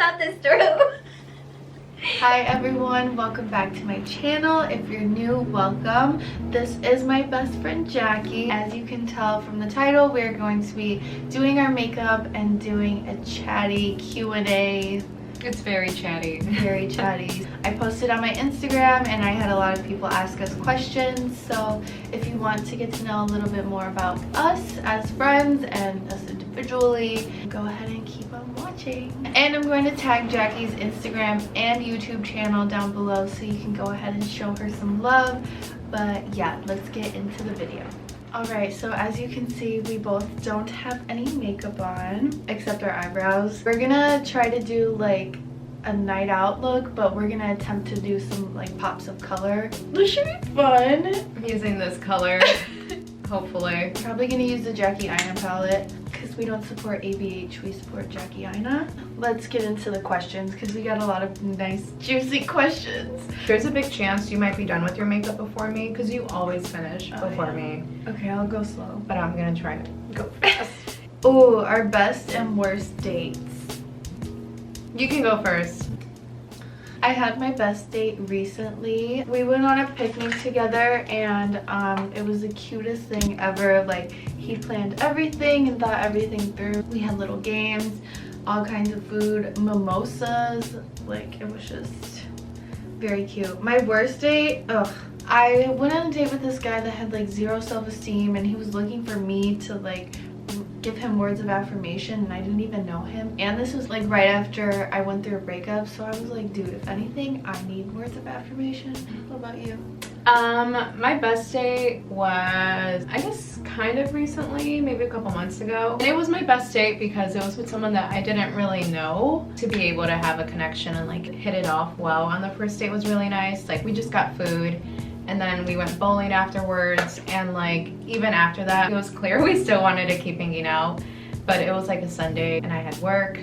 thought this through. Hi everyone, welcome back to my channel. If you're new, welcome. This is my best friend Jackie. As you can tell from the title, we're going to be doing our makeup and doing a chatty Q&A. It's very chatty. Very chatty. I posted on my Instagram and I had a lot of people ask us questions. So if you want to get to know a little bit more about us as friends and us individually, go ahead and keep on watching. And I'm going to tag Jackie's Instagram and YouTube channel down below so you can go ahead and show her some love. But yeah, let's get into the video. Alright, so as you can see, we both don't have any makeup on except our eyebrows. We're gonna try to do like a night out look, but we're gonna attempt to do some like pops of color. This should be fun. I'm using this color, hopefully. Probably gonna use the Jackie Aina palette because we don't support ABH, we support Jackie Aina. Let's get into the questions because we got a lot of nice juicy questions. There's a big chance you might be done with your makeup before me because you always finish before me. Okay, I'll go slow. But I'm gonna try to go fast. Oh, our best and worst dates. You can go first. I had my best date recently. We went on a picnic together and it was the cutest thing ever. Like, he planned everything and thought everything through. We had little games, all kinds of food, mimosas. Like, it was just very cute. My worst date, I went on a date with this guy that had like zero self-esteem and he was looking for me to like give him words of affirmation and I didn't even know him. And this was like right after I went through a breakup, so I was like, dude, if anything, I need words of affirmation. What about you? My best date was, I guess, kind of recently, maybe a couple months ago. And it was my best date because it was with someone that I didn't really know. To be able to have a connection and like hit it off well on the first date was really nice. Like, we just got food and then we went bowling afterwards, and like even after that it was clear we still wanted to keep hanging out, but it was like a Sunday and I had work,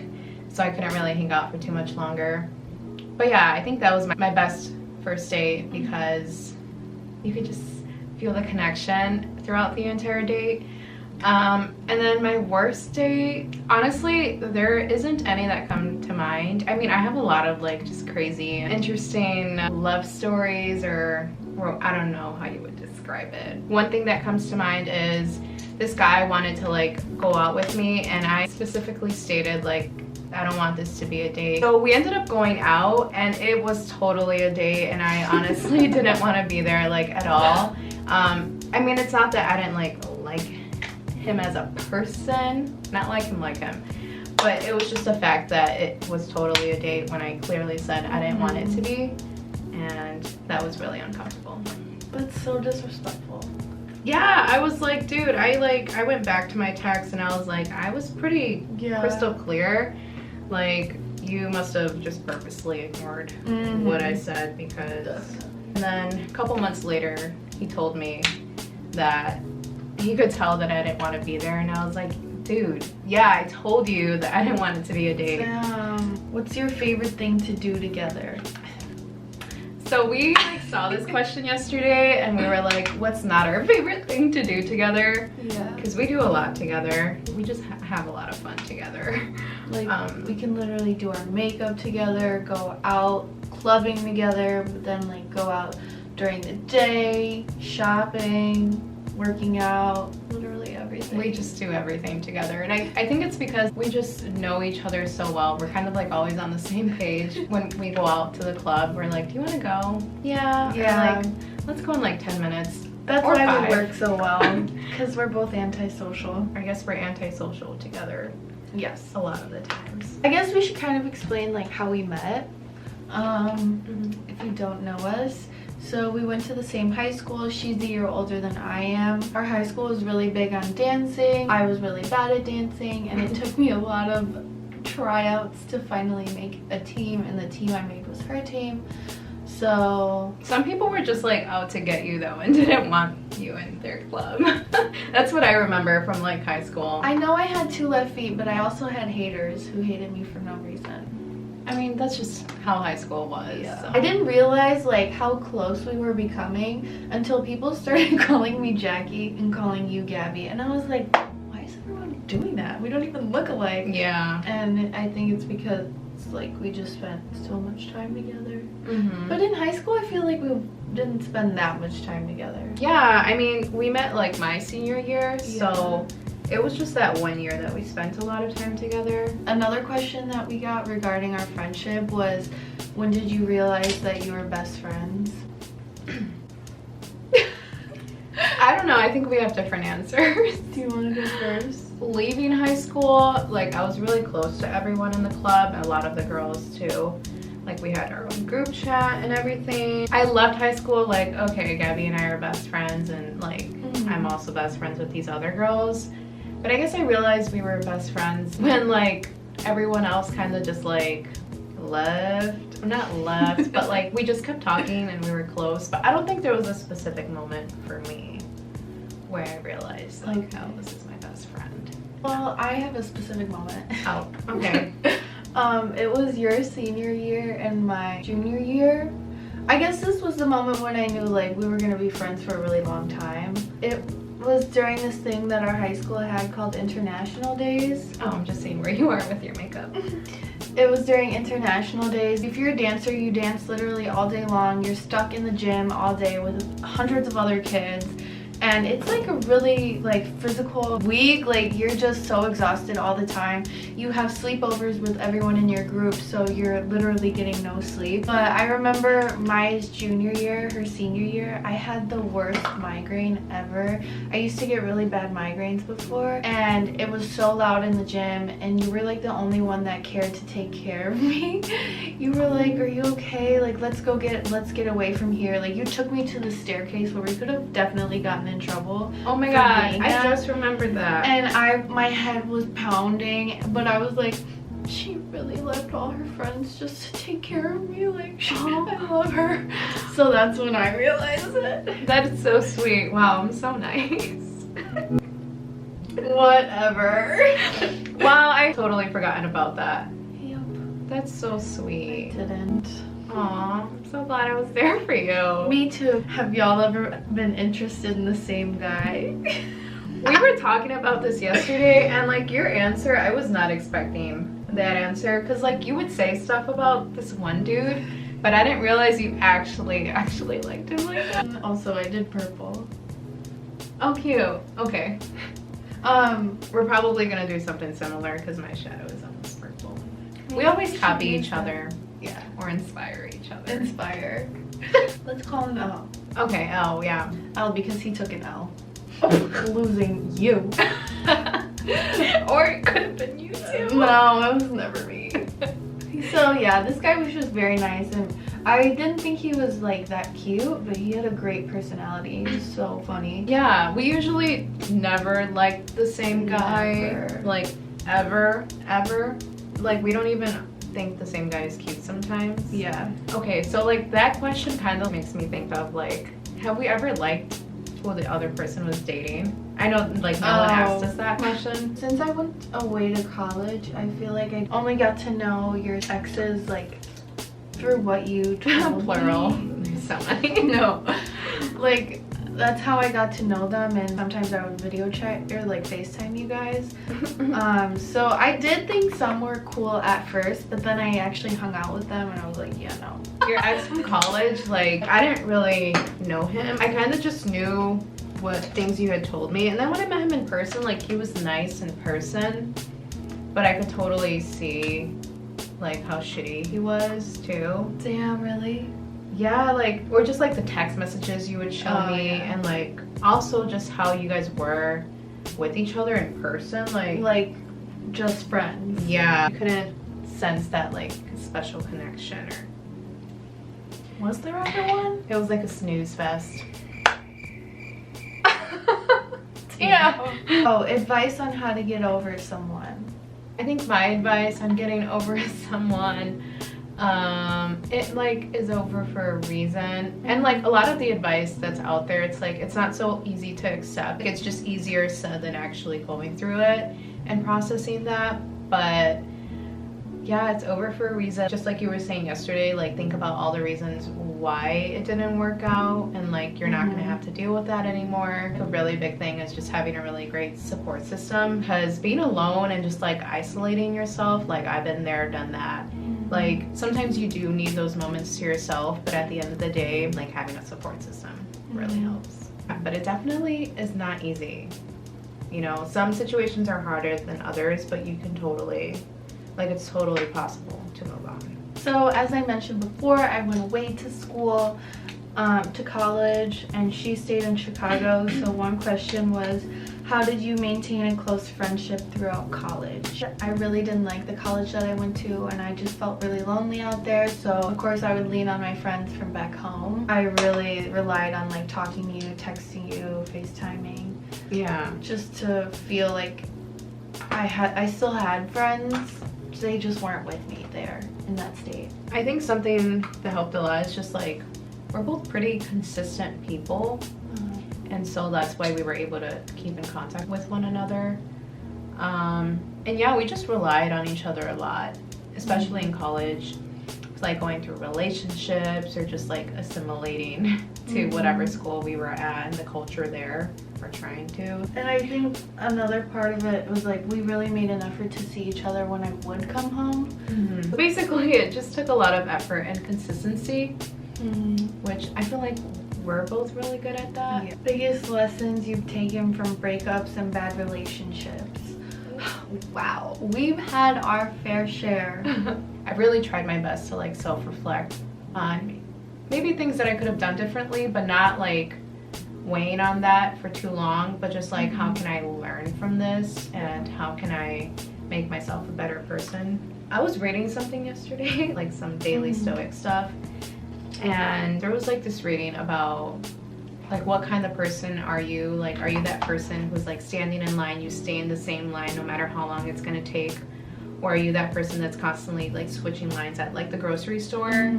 so I couldn't really hang out for too much longer. But yeah, I think that was my best first date because you could just feel the connection throughout the entire date. And then my worst date, honestly, there isn't any that come to mind. I mean, I have a lot of like just crazy, interesting love stories, or I don't know how you would describe it. One thing that comes to mind is this guy wanted to like go out with me and I specifically stated like, I don't want this to be a date. So we ended up going out and it was totally a date and I honestly didn't want to be there like at all. I mean, it's not that I didn't like him as a person, not like him, but it was just the fact that it was totally a date when I clearly said I didn't want it to be, and that was really uncomfortable. That's so disrespectful. Yeah, I was like, dude, I went back to my text and I was like, I was pretty crystal clear. Like, you must have just purposely ignored what I said because... And then a couple months later, he told me that he could tell that I didn't want to be there, and I was like, dude, yeah, I told you that I didn't want it to be a date. What's your favorite thing to do together? So we like saw this question yesterday and we were like, what's not our favorite thing to do together? Yeah. Because we do a lot together. We just have a lot of fun together. Like, we can literally do our makeup together, go out clubbing together, but then like go out during the day, shopping, working out, literally everything. We just do everything together, and I think it's because we just know each other so well. We're kind of like always on the same page. When we go out to the club, we're like, do you want to go? Yeah. Like, let's go in like 10 minutes. That's why we work so well, because we're both antisocial. I guess we're antisocial together. Yes, a lot of the times. I guess we should kind of explain like how we met. If you don't know us. So we went to the same high school. She's a year older than I am. Our high school was really big on dancing. I was really bad at dancing and it took me a lot of tryouts to finally make a team, and the team I made was her team. So some people were just like out to get you though and didn't want you in their club. That's what I remember from like high school. I know I had 2 left feet, but I also had haters who hated me for no reason. I mean, that's just how high school was. Yeah. So. I didn't realize like how close we were becoming until people started calling me Jackie and calling you Gabby, and I was like, why is everyone doing that? We don't even look alike. Yeah. And I think it's because like we just spent so much time together. Mm-hmm. But in high school, I feel like we didn't spend that much time together. Yeah, I mean, we met like my senior year, so it was just that 1 year that we spent a lot of time together. Another question that we got regarding our friendship was, when did you realize that you were best friends? I don't know, I think we have different answers. Do you want to go first? Leaving high school, like I was really close to everyone in the club, and a lot of the girls too. Like we had our own group chat and everything. I left high school like, okay, Gabby and I are best friends, and like I'm also best friends with these other girls. But I guess I realized we were best friends when like everyone else kind of just like left. Not left, but like we just kept talking and we were close. But I don't think there was a specific moment for me where I realized like, oh, this is my best friend. Well, I have a specific moment. Oh, okay. It was your senior year and my junior year. I guess this was the moment when I knew like we were gonna be friends for a really long time. It was during this thing that our high school had called International Days. Oh, I'm just seeing where you are with your makeup. It was during International Days. If you're a dancer, you dance literally all day long. You're stuck in the gym all day with hundreds of other kids. And it's like a really like physical week. Like you're just so exhausted all the time. You have sleepovers with everyone in your group, so you're literally getting no sleep. But I remember my junior year, her senior year, I had the worst migraine ever. I used to get really bad migraines before, and it was so loud in the gym, and you were like the only one that cared to take care of me. You were like, are you okay? Like let's get away from here. Like you took me to the staircase where we could have definitely gotten in trouble. Oh my god, I just remembered that. And my head was pounding, but I was like, she really left all her friends just to take care of me. Like, I love her. So that's when I realized it. That is so sweet. Wow, I'm so nice. Whatever. Wow, I totally forgotten about that. Yep. That's so sweet. I didn't. Aw, I'm so glad I was there for you. Me too. Have y'all ever been interested in the same guy? We were talking about this yesterday, and like your answer, I was not expecting that answer, because like you would say stuff about this one dude, but I didn't realize you actually liked him like that. Also, I did purple. Oh, cute. Okay. We're probably gonna do something similar because my shadow is almost purple. We always copy each other. Yeah. Or inspire each other. Inspire. Let's call him L. Okay, L, yeah. L because he took an L. Losing you. Or it could have been you too. No, it was never me. So yeah, this guy was just very nice, and I didn't think he was like that cute, but he had a great personality. He was so funny. Yeah, we usually never liked the same guy. Never. Like ever. Like we don't even think the same guy is cute sometimes. Yeah. Okay, so like that question kind of makes me think of like, have we ever liked who the other person was dating? I know like no one asked us that question. Since I went away to college, I feel like I only got to know your exes like through what you told Plural. me. There's so many. No. Like that's how I got to know them, and sometimes I would video chat or like FaceTime you guys. So I did think some were cool at first, but then I actually hung out with them and I was like, yeah, no. Your ex from college, like I didn't really know him. I kind of just knew what things you had told me, and then when I met him in person, like he was nice in person, but I could totally see like how shitty he was too. Damn, really? Yeah, like, or just like the text messages you would show me, yeah. and like also just how you guys were with each other in person, like just friends. yeah, you couldn't sense that like special connection. Or Was there ever one? it was like a snooze fest. Yeah. Oh, advice on how to get over someone. I think my advice on getting over someone, it like is over for a reason, and like a lot of the advice that's out there, it's like it's not so easy to accept. It's just easier said than actually going through it and processing that. But yeah, it's over for a reason. Just like you were saying yesterday, like think about all the reasons why it didn't work out, and like you're not gonna have to deal with that anymore. A really big thing is just having a really great support system, because being alone and just like isolating yourself, like I've been there, done that. Like, sometimes you do need those moments to yourself, but at the end of the day, like, having a support system really helps. But it definitely is not easy. You know, some situations are harder than others, but you can totally, like, it's totally possible to move on. So as I mentioned before, I went away to school, to college, and she stayed in Chicago. So one question was, how did you maintain a close friendship throughout college? I really didn't like the college that I went to, and I just felt really lonely out there. So of course I would lean on my friends from back home. I really relied on like talking to you, texting you, FaceTiming. Yeah. Just to feel like I still had friends. They just weren't with me there in that state. I think something that helped a lot is just like, we're both pretty consistent people. And so that's why we were able to keep in contact with one another. And yeah, we just relied on each other a lot, especially in college. It's like going through relationships or just like assimilating to whatever school we were at and the culture there, or trying to. And I think another part of it was like we really made an effort to see each other when I would come home. Basically, it just took a lot of effort and consistency, which I feel like we're both really good at that. Yeah. Biggest lessons you've taken from breakups and bad relationships? Wow, we've had our fair share. I've really tried my best to like self-reflect on maybe things that I could have done differently, but not like weighing on that for too long, but just like how can I learn from this and how can I make myself a better person. I was reading something yesterday, like some daily stoic stuff, and there was like this reading about like what kind of person are you? Like, are you that person who's like standing in line, you stay in the same line no matter how long it's gonna take? Or are you that person that's constantly like switching lines at like the grocery store?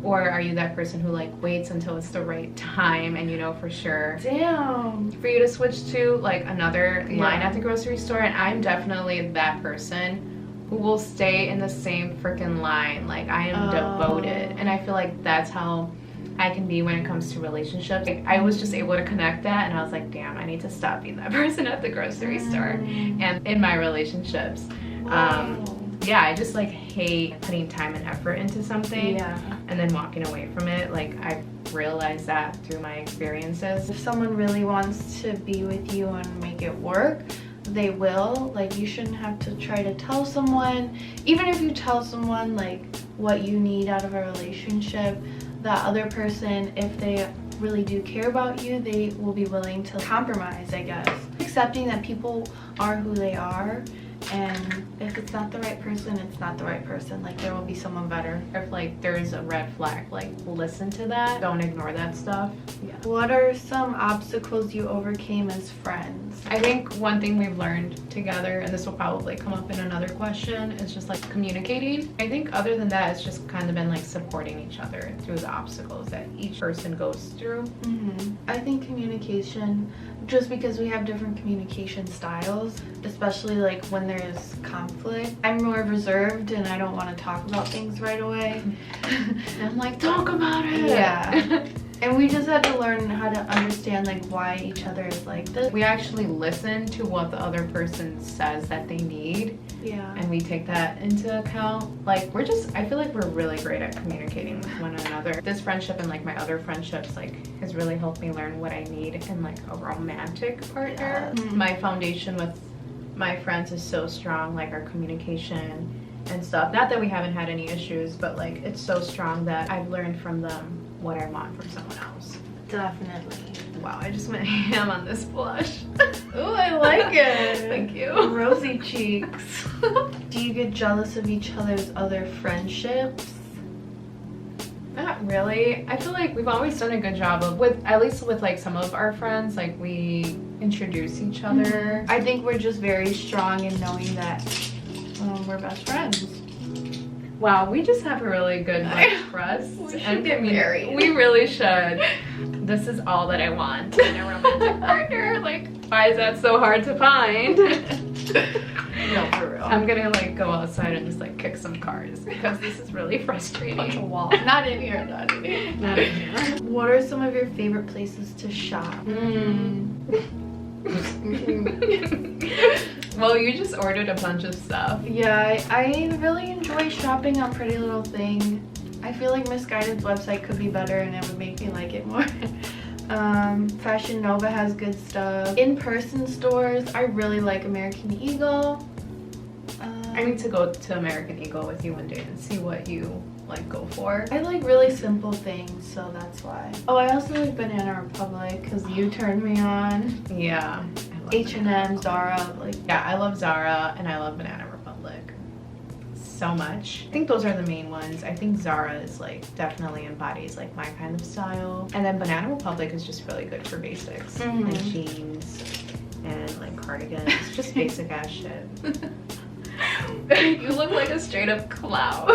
Or are you that person who like waits until it's the right time and you know for sure Damn. for you to switch to like another line at the grocery store? And I'm definitely that person who will stay in the same freaking line. Like, I am devoted, and I feel like that's how I can be when it comes to relationships. Like, I was just able to connect that, and I was like, damn, I need to stop being that person at the grocery store and in my relationships. Yeah, I just like hate putting time and effort into something and then walking away from it. Like, I've realized that through my experiences. If someone really wants to be with you and make it work, they will. Like, you shouldn't have to try to tell someone. Even if you tell someone like what you need out of a relationship, that other person, if they really do care about you, they will be willing to compromise, I guess. Accepting that people are who they are, and if it's not the right person, it's not the right person. Like, there will be someone better. If like there's a red flag, like listen to that. Don't ignore that stuff. Yeah. What are some obstacles you overcame as friends? I think one thing we've learned together, and this will probably come up in another question, is just like communicating. I think other than that, it's just kind of been like supporting each other through the obstacles that each person goes through. I think communication, just because we have different communication styles, especially like when there's conflict. I'm more reserved and I don't want to talk about things right away. And I'm like, talk about it. Yeah. And we just had to learn how to understand like why each other is like this. We actually listen to what the other person says that they need. Yeah. And we take that into account. Like, I feel like we're really great at communicating with one another. This friendship and like my other friendships like has really helped me learn what I need in like a romantic partner. My foundation with my friends is so strong, like our communication and stuff. Not that we haven't had any issues, but like it's so strong that I've learned from them what I want from someone else. Definitely. Wow, I just went ham on this blush. Ooh, I like it. Thank you. Rosy cheeks. Do you get jealous of each other's other friendships? Not really. I feel like we've always done a good job of, at least with like some of our friends, like we introduce each other. I think we're just very strong in knowing that we're best friends. Wow, we just have a really good like trust. We should get married. We really should. This is all that I want in a romantic partner. Like, why is that so hard to find? No, for real. I'm gonna like go outside and just like kick some cars because this is really frustrating. Punch a wall. Not in here, not in here. Not in here. What are some of your favorite places to shop? Well, you just ordered a bunch of stuff. Yeah, I really enjoy shopping on Pretty Little Thing. I feel like Misguided's website could be better and it would make me like it more. Fashion Nova has good stuff. In-person stores, I really like American Eagle. I need to go to American Eagle with you one day and see what you like go for. I like really simple things, so that's why. Oh, I also like Banana Republic because you turned me on. Yeah. H&M, Zara, like. Yeah, I love Zara and I love Banana Republic so much. I think those are the main ones. I think Zara is like definitely embodies like my kind of style. And then Banana Republic is just really good for basics. Like jeans and like cardigans, just basic ass shit. You look like a straight up clown.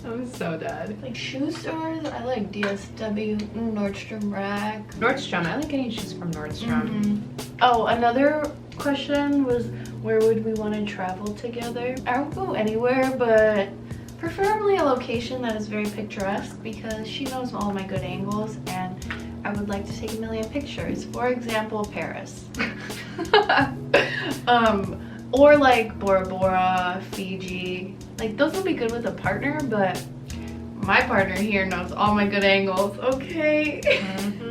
I'm so dead. Like shoe stores, I like DSW, Nordstrom Rack. Nordstrom, I like getting shoes from Nordstrom. Oh, another question was where would we want to travel together? I don't go anywhere, but preferably a location that is very picturesque because she knows all my good angles and I would like to take a million pictures. For example, Paris. Or like Bora Bora, Fiji. Like those would be good with a partner, but my partner here knows all my good angles, okay?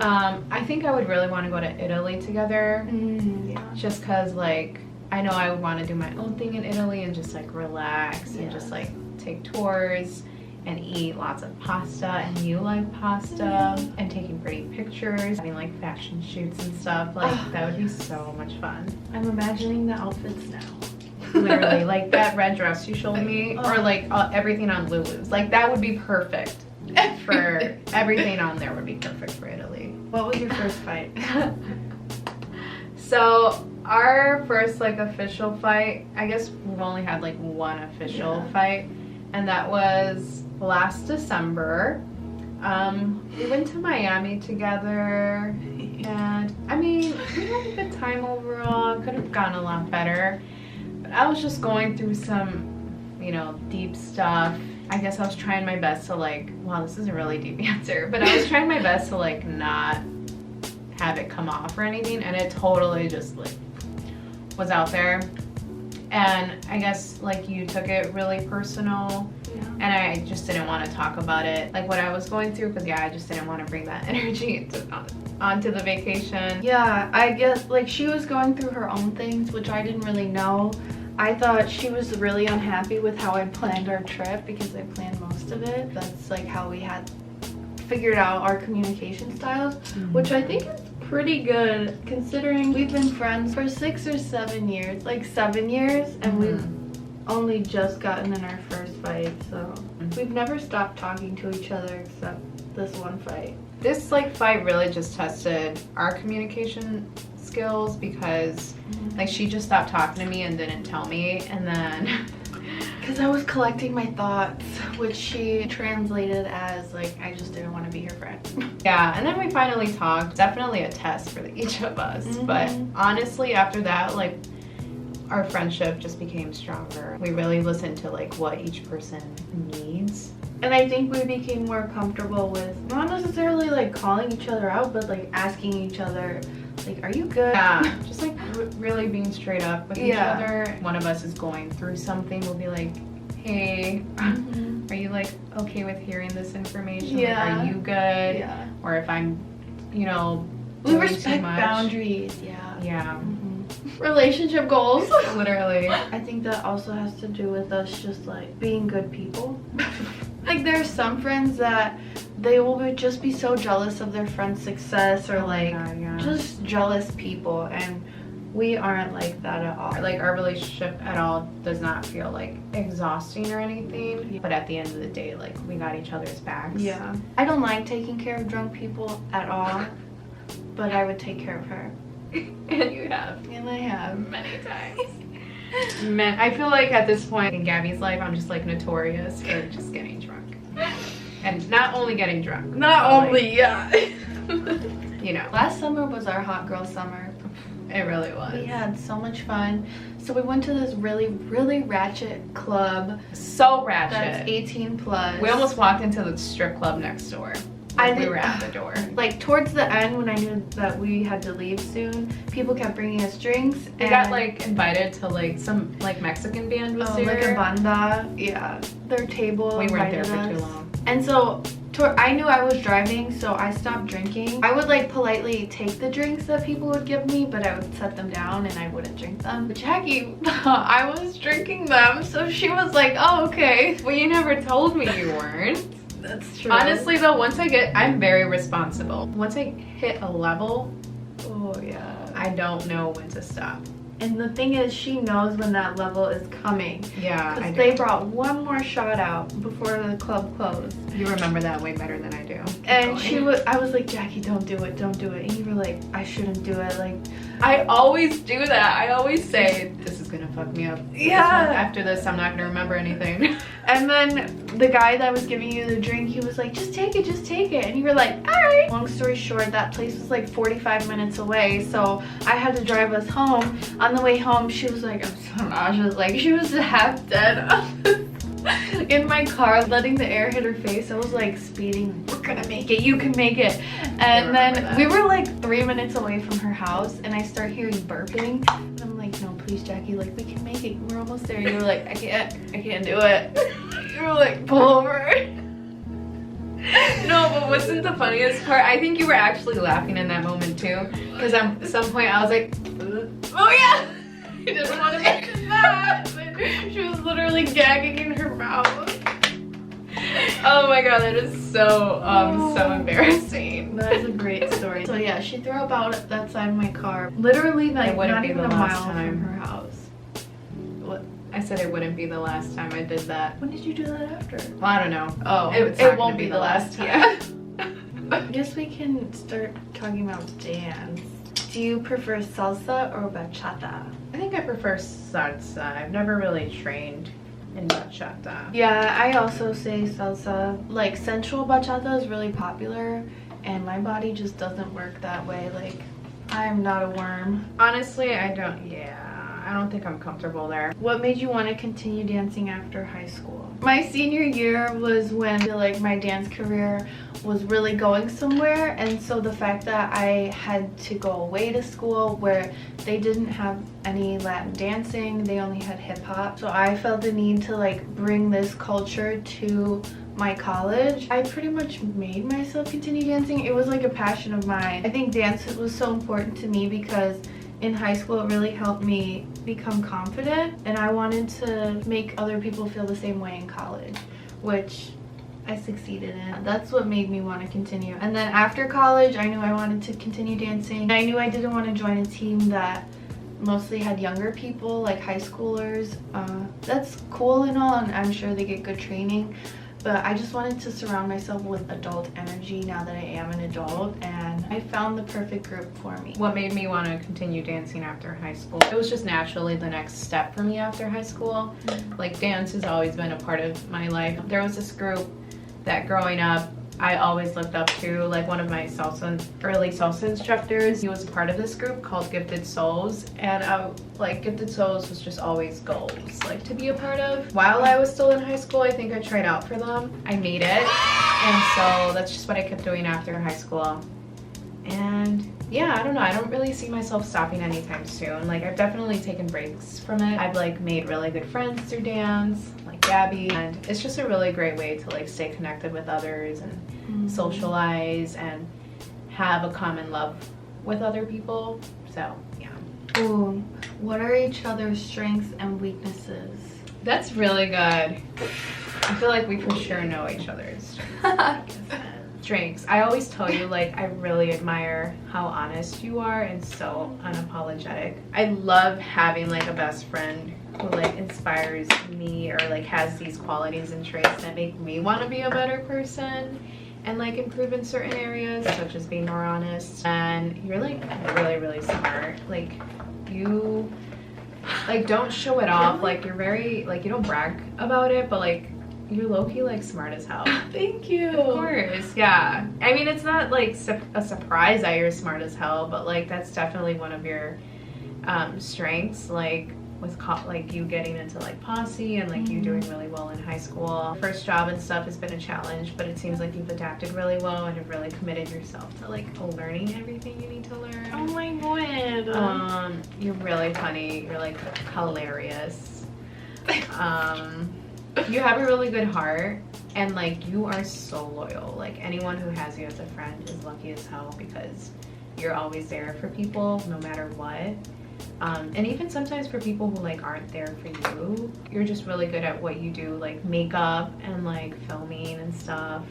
I think I would really want to go to Italy together. Yeah. Just because like I know I would want to do my own thing in Italy and just like relax and just like take tours and eat lots of pasta, and you like pasta, and taking pretty pictures, having like fashion shoots and stuff. Like that would be so much fun. I'm imagining the outfits now. Literally, like that red dress you showed me, or like everything on Lulu's. Like that would be perfect for everything on there would be perfect for Italy. What was your first fight? So our first like official fight, I guess we've only had like one official fight, and that was last December. We went to Miami together, and I mean, we had a good time overall. Could have gone a lot better, but I was just going through some, you know, deep stuff. I guess I was trying my best to like, wow, this is a really deep answer, but I was trying my best to like not have it come off or anything, and it totally just like was out there. And I guess like you took it really personal. And I just didn't want to talk about it, like what I was going through, because I just didn't want to bring that energy onto the vacation. Yeah, I guess like she was going through her own things, which I didn't really know. I thought she was really unhappy with how I planned our trip because I planned most of it. That's like how we had figured out our communication styles, which I think is pretty good considering we've been friends for 6 or 7 years, like 7 years, and we've only just gotten in our first fight, so we've never stopped talking to each other except this one fight. This like fight really just tested our communication skills because like she just stopped talking to me and didn't tell me, and then because I was collecting my thoughts, which she translated as like I just didn't want to be her friend. Yeah, and then we finally talked. Definitely a test for each of us, but honestly after that, like our friendship just became stronger. We really listened to like what each person needs. And I think we became more comfortable with not necessarily like calling each other out, but like asking each other, like, are you good? Yeah, just like really being straight up with each other. One of us is going through something, we'll be like, hey, are you like okay with hearing this information? Yeah. Like, are you good? Yeah. Or if I'm, you know, we respect too much. boundaries. Yeah. Yeah. Relationship goals. Literally. I think that also has to do with us just like being good people. Like there are some friends that they will just be so jealous of their friend's success or like just jealous people, and we aren't like that at all. Like our relationship at all does not feel like exhausting or anything, but at the end of the day, like we got each other's backs. Yeah. I don't like taking care of drunk people at all, but I would take care of her. And you have. And I have. Many times. Man, I feel like at this point in Gabby's life, I'm just like notorious for just getting drunk. And not only getting drunk. Not only, yeah. You know. Last summer was our hot girl summer. It really was. We had so much fun. So we went to this really, really ratchet club. So ratchet. That's 18 plus. We almost walked into the strip club next door. We were at the door. Like towards the end, when I knew that we had to leave soon, people kept bringing us drinks. We got like invited to like some like Mexican band was there. Like a banda. Yeah, their table. We weren't there invited for us. too long. And so I knew I was driving, so I stopped drinking. I would like politely take the drinks that people would give me, but I would set them down and I wouldn't drink them. But Jackie, I was drinking them, so she was like, oh, okay. Well, you never told me you weren't. That's true. Honestly though, I'm very responsible. Once I hit a level, oh yeah, I don't know when to stop. And the thing is, she knows when that level is coming. Yeah, because they brought one more shot out before the club closed. You remember that way better than I do. And I was like, Jackie, don't do it, don't do it. And you were like, I shouldn't do it. Like, I always do that. I always say, this is gonna fuck me up. Yeah. After this, I'm not gonna remember anything. And then the guy that was giving you the drink, he was like, just take it, just take it. And you were like, all right. Long story short, that place was like 45 minutes away. So I had to drive us home. On the way home, she was like, I'm so nauseous. Like, she was half dead in my car, letting the air hit her face. I was like speeding, we're gonna make it, you can make it. And then we were like 3 minutes away from her house, and I start hearing burping. And I'm like, no, please, Jackie, like, we can make it, we're almost there. You were like, I can't do it. You were like, pull over. No, but wasn't the funniest part? I think you were actually laughing in that moment too, because at some point I was like, oh yeah, I didn't want to mention that. She was literally gagging in her mouth. Oh my god, that is so so embarrassing. That is a great story. So yeah, she threw up out that side of my car. Literally like not even a mile from her house. What? I said it wouldn't be the last time I did that. When did you do that after? Well, I don't know. Oh, it won't be the last time. Yeah. I guess we can start talking about dance. Do you prefer salsa or bachata? I think I prefer salsa. I've never really trained in bachata. Yeah, I also say salsa. Like, sensual bachata is really popular, and my body just doesn't work that way. Like, I'm not a worm. Honestly, I don't think I'm comfortable there. What made you want to continue dancing after high school? My senior year was when I feel like my dance career was really going somewhere, and so the fact that I had to go away to school where they didn't have any Latin dancing, they only had hip-hop, so I felt the need to like bring this culture to my college. I pretty much made myself continue dancing. It was like a passion of mine. I think dance was so important to me because in high school it really helped me become confident, and I wanted to make other people feel the same way in college, which I succeeded in. That's what made me want to continue. And then after college, I knew I wanted to continue dancing. I knew I didn't want to join a team that mostly had younger people, like high schoolers. That's cool and all, and I'm sure they get good training, but I just wanted to surround myself with adult energy now that I am an adult, and I found the perfect group for me. What made me want to continue dancing after high school? It was just naturally the next step for me after high school. Like, dance has always been a part of my life. There was this group that growing up I always looked up to, like one of my early salsa instructors. He was part of this group called Gifted Souls, and like Gifted Souls was just always goals like to be a part of. While I was still in high school, I think I tried out for them. I made it, and so that's just what I kept doing after high school. And yeah, I don't know, I don't really see myself stopping anytime soon. Like, I've definitely taken breaks from it. I've like made really good friends through dance, like Gabby, and it's just a really great way to like stay connected with others and socialize and have a common love with other people. So yeah. Ooh, what are each other's strengths and weaknesses? That's really good. I feel like we for sure know each other's strengths. I always tell you, like, I really admire how honest you are and so unapologetic. I love having like a best friend who like inspires me or like has these qualities and traits that make me want to be a better person and like improve in certain areas, such as being more honest. And you're like really, really smart. Like, you like don't show it off. Like, you're very like, you don't brag about it, but like you're low-key like smart as hell. Thank you. Of course, yeah. I mean, it's not like a surprise that you're smart as hell, but like that's definitely one of your strengths. Like, with like you getting into like posse and like you doing really well in high school. First job and stuff has been a challenge, but it seems like you've adapted really well and have really committed yourself to like learning everything you need to learn. Oh my god. You're really funny. You're like hilarious. You have a really good heart, and like you are so loyal. Like anyone who has you as a friend is lucky as hell because you're always there for people no matter what. And even sometimes for people who like aren't there for you, you're just really good at what you do, like makeup and like filming and stuff.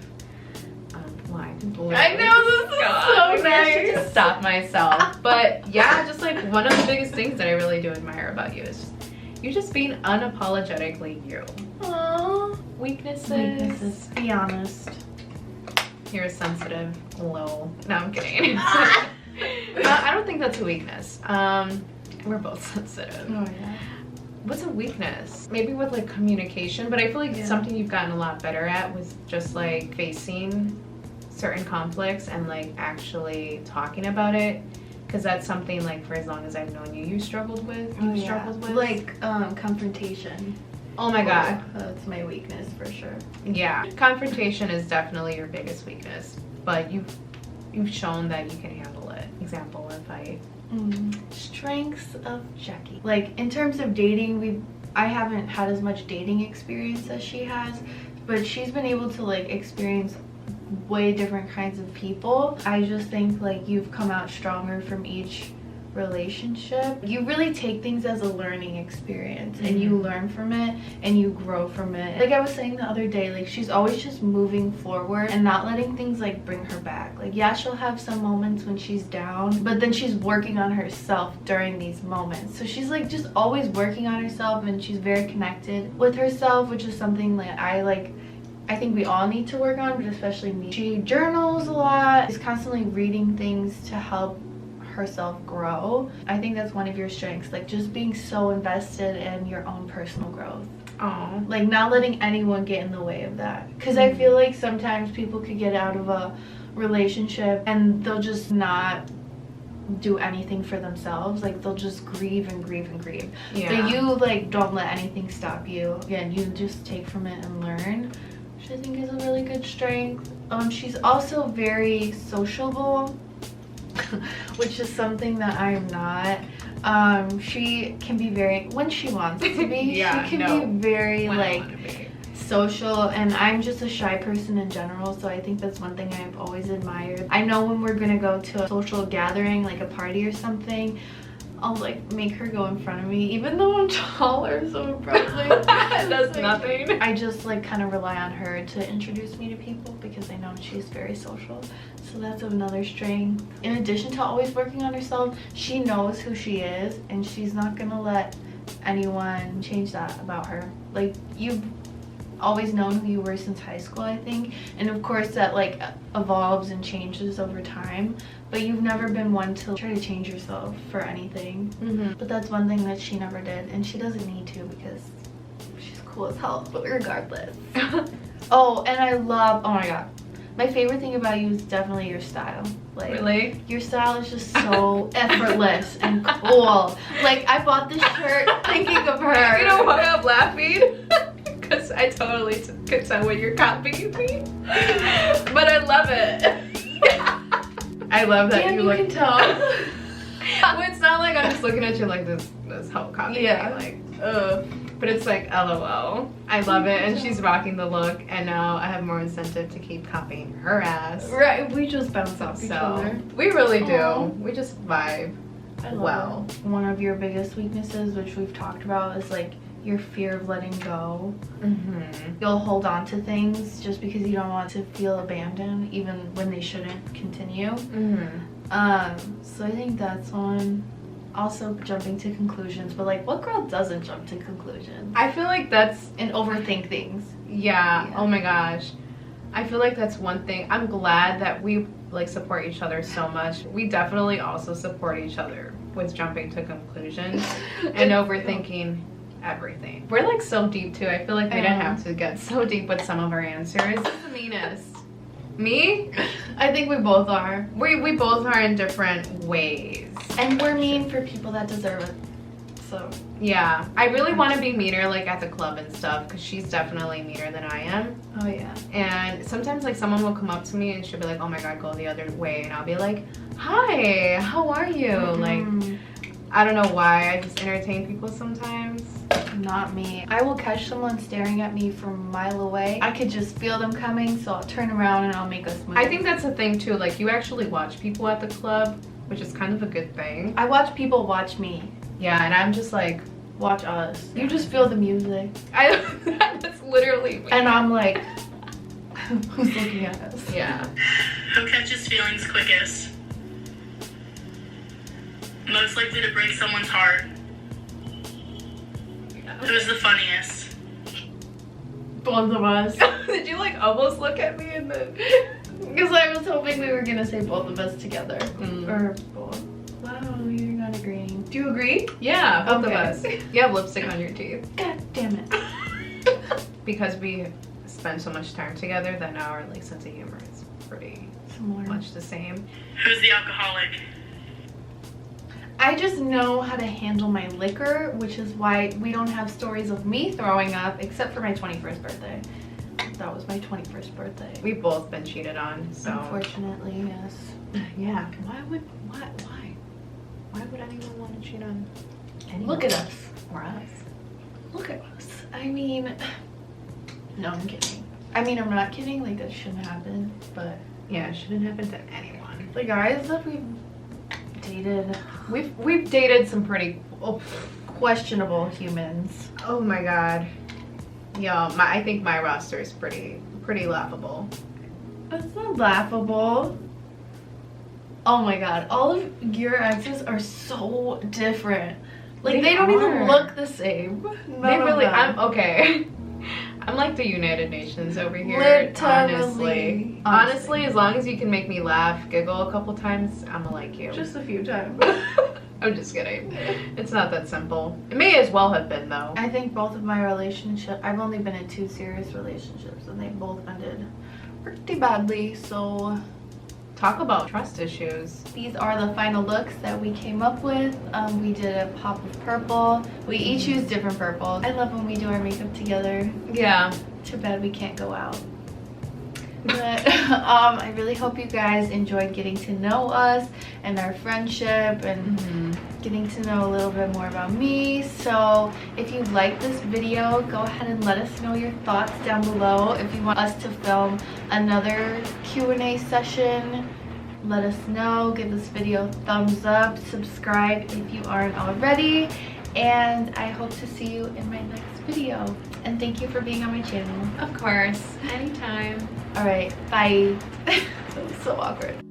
Why? I know, this is so I should nice. just stop myself. But yeah, just like one of the biggest things that I really do admire about you is you just being unapologetically you. Aww. Weaknesses. Be honest. You're sensitive. Low. No, I'm kidding. I don't think that's a weakness. We're both sensitive. Oh yeah. What's a weakness? Maybe with like communication, but I feel like Yeah. something you've gotten a lot better at was just like facing certain conflicts and like actually talking about it, because that's something like for as long as I've known you, you struggled with. Like confrontation. Oh my god. That's my weakness for sure. Yeah, confrontation is definitely your biggest weakness, but you've shown that you can handle it. Example, a fight. Strengths of Jackie. Like in terms of dating, I haven't had as much dating experience as she has, but she's been able to like experience way different kinds of people. I just think like you've come out stronger from each relationship. You really take things as a learning experience and you learn from it and you grow from it. Like I was saying the other day, like she's always just moving forward and not letting things like bring her back. Like yeah, she'll have some moments when she's down, but then she's working on herself during these moments. So she's like just always working on herself, and she's very connected with herself, which is something that I think we all need to work on, but especially me. She journals a lot. She's constantly reading things to help herself grow. I think that's one of your strengths, like just being so invested in your own personal growth. Oh, Like not letting anyone get in the way of that, because I feel like sometimes people could get out of a relationship and they'll just not do anything for themselves. Like they'll just grieve and grieve and grieve. yeah. But you like don't let anything stop you. Again, you just take from it and learn, which I think is a really good strength. She's also very sociable, which is something that I'm not. She can be very, when she wants to be, Yeah, she can be very When I like wanna be. social, and I'm just a shy person in general, so I think that's one thing I've always admired. I know when we're gonna go to a social gathering, like a party or something, I'll like make her go in front of me, even though I'm taller, so probably That's nothing. I just like kind of rely on her to introduce me to people because I know she's very social. So that's another strength. In addition to always working on herself, she knows who she is and she's not gonna let anyone change that about her. Like you've always known who you were since high school, I think, and of course that like evolves and changes over time, but you've never been one to try to change yourself for anything. But that's one thing that she never did, and she doesn't need to because she's cool as hell. But regardless. Oh, and I love, oh my god, my favorite thing about you is definitely your style. Like Really? your style is just so effortless and cool. Like I bought this shirt thinking of her. You know why I'm laughing? Because I totally could tell when you're copying me. But I love it. I love that Damn, you you look. can tell. Well, it's not like I'm just looking at you like this whole copy. Yeah. Like, ugh. But it's like, LOL. I love it, and she's rocking the look, and now I have more incentive to keep copying her ass. Right, we just bounce off each So, other. we really do. Aw. We just vibe. I love Well. it. One of your biggest weaknesses, which we've talked about, is like your fear of letting go. You'll hold on to things just because you don't want to feel abandoned, even when they shouldn't continue. So I think that's one. Also jumping to conclusions, but like what girl doesn't jump to conclusions I feel like that's, and overthink things? yeah, oh my gosh. I feel like that's one thing. I'm glad that we like support each other so much. We definitely also support each other with jumping to conclusions and overthinking everything. We're like so deep too. I feel like we didn't have to get so deep with some of our answers. Who's the meanest? Me? I think we both are. We both are in different ways. And we're mean for people that deserve it. so. Yeah, I really want to be meaner like at the club and stuff because she's definitely meaner than I am. Oh yeah. And sometimes like someone will come up to me and she'll be like, oh my god, go the other way, and I'll be like, hi, how are you? Like, I don't know why, I just entertain people sometimes. Not me. I will catch someone staring at me from a mile away. I could just feel them coming, so I'll turn around and I'll make us move. I think that's the thing too, like you actually watch people at the club, which is kind of a good thing. I watch people watch me. Yeah, and I'm just like, watch us. You just feel the music. That's literally me. And I'm like, who's looking at us? Yeah. Who catches feelings quickest? Most likely to break someone's heart? Who's the funniest? Both of us. Did you like almost look at me and then... Because I was hoping we were gonna say both of us together. Mm. Or both. Wow, you're not agreeing. Do you agree? Yeah, both Okay. of us. You have lipstick on your teeth. God damn it. Because we spend so much time together that now our like sense of humor is pretty Similar. much the same. Who's the alcoholic? I just know how to handle my liquor, which is why we don't have stories of me throwing up, except for my 21st birthday. That was my 21st birthday. We've both been cheated on, so... Unfortunately, yes. Yeah, why would anyone want to cheat on anyone? Look at us. Or us. Look at us. I mean, no, I'm kidding. I mean, I'm not kidding. Like, that shouldn't happen. But Yeah, it shouldn't happen to anyone. the guys that we've dated, We've dated some pretty... questionable humans. Oh my god. Yo, I think my roster is pretty laughable. That's not laughable. Oh my god, all of your exes are so different. Like, they don't even look the same. They really, I'm okay. I'm like the United Nations over here, honestly. Honestly, as long as you can make me laugh, giggle a couple times, I'ma like you. Just a few times. I'm just kidding. It's not that simple. It may as well have been though. I think both of my relationships, I've only been in 2 serious relationships and they both ended pretty badly, so Talk about trust issues. these are the final looks that we came up with. We did a pop of purple. We each used different purples. I love when we do our makeup together. Yeah. Too bad we can't go out. But I really hope you guys enjoyed getting to know us and our friendship and getting to know a little bit more about me. So if you like this video, go ahead and let us know your thoughts down below. If you want us to film another Q&A session, let us know. Give this video a thumbs up, subscribe if you aren't already, and I hope to see you in my next video. And thank you for being on my channel. Of course. Anytime. All right, bye. That was so awkward.